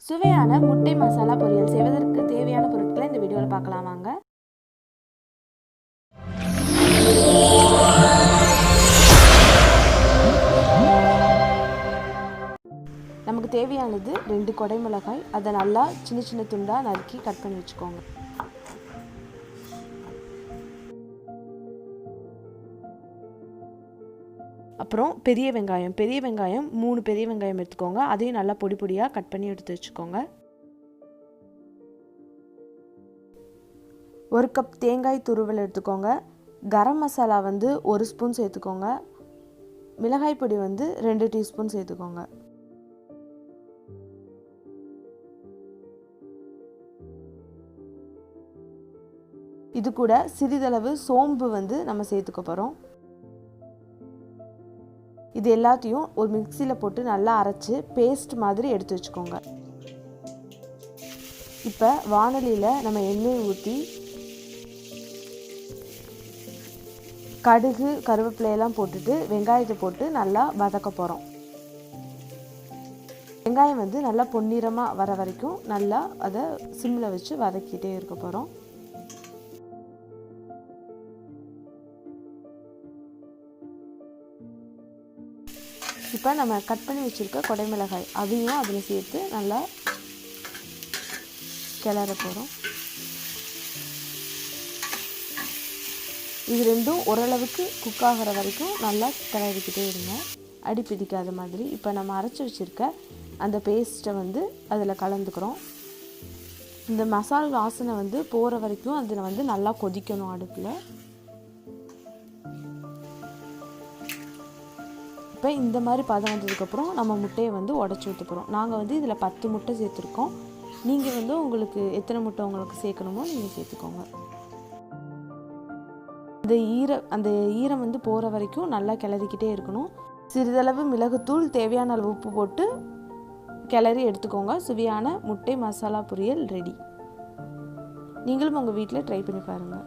சுவையான முட்டை மசாலா பொரியல் செய்வதற்கு தேவையான பொருட்களை இந்த வீடியோவில் பார்க்கலாம் வாங்க. நமக்கு தேவையானது 2 கொடை மிளகாய். அதை நல்லா சின்ன சின்ன துண்டாக நறுக்கி கட் பண்ணி வச்சுக்கோங்க. அப்புறம் பெரிய வெங்காயம் 3 பெரிய வெங்காயம் எடுத்துக்கோங்க. அதையும் நல்லா பொடி பொடியாக கட் பண்ணி எடுத்து வச்சுக்கோங்க. 1 கப் தேங்காய் துருவல் எடுத்துக்கோங்க. கரம் மசாலா 1 ஸ்பூன் சேர்த்துக்கோங்க. மிளகாய் பொடி 2 டீஸ்பூன் சேர்த்துக்கோங்க. இது கூட சிறிதளவு சோம்பு நம்ம சேர்த்துக்க போகிறோம். இது எல்லாத்தையும் ஒரு மிக்சியில் போட்டு நல்லா அரைச்சி பேஸ்ட் மாதிரி எடுத்து வச்சுக்கோங்க. இப்போ வாணலியில் நம்ம எண்ணெய் ஊற்றி கடுகு கருவேப்பிலையெல்லாம் போட்டுட்டு வெங்காயத்தை போட்டு நல்லா வதக்க போகிறோம். வெங்காயம் நல்லா பொன்னிறமாக வர வரைக்கும் நல்லா அதை சிம்மில் வச்சு வதக்கிட்டே இருக்க போகிறோம். இப்போ நம்ம கட் பண்ணி வச்சுருக்க கொடை மிளகாய் அதையும் அதில் சேர்த்து நல்லா கிளற போகிறோம். இது ரெண்டும் ஓரளவுக்கு குக் ஆகிற வரைக்கும் நல்லா கிளறிக்கிட்டே இருங்க, அடி பிடிக்காத மாதிரி. இப்போ நம்ம அரைச்சி வச்சுருக்க அந்த பேஸ்ட்டை அதில் கலந்துக்கிறோம். இந்த மசாலா வாசனை போகிற வரைக்கும் அதில் நல்லா கொதிக்கணும் அடுப்பில். இப்போ இந்த மாதிரி பதம் வந்ததுக்கப்புறம் நம்ம முட்டையை உடச்சி ஊற்ற போகிறோம். நாங்கள் இதில் 10 முட்டை சேர்த்துருக்கோம். நீங்கள் உங்களுக்கு எத்தனை முட்டை உங்களுக்கு சேர்க்கணுமோ நீங்கள் சேர்த்துக்கோங்க. அந்த ஈரம் போகிற வரைக்கும் நல்லா கிளறிக்கிட்டே இருக்கணும். சிறிதளவு மிளகுத்தூள், தேவையான அளவு உப்பு போட்டு கிளறி எடுத்துக்கோங்க. சுவையான முட்டை மசாலா பொரியல் ரெடி. நீங்களும் உங்கள் வீட்டில் ட்ரை பண்ணி பாருங்கள்.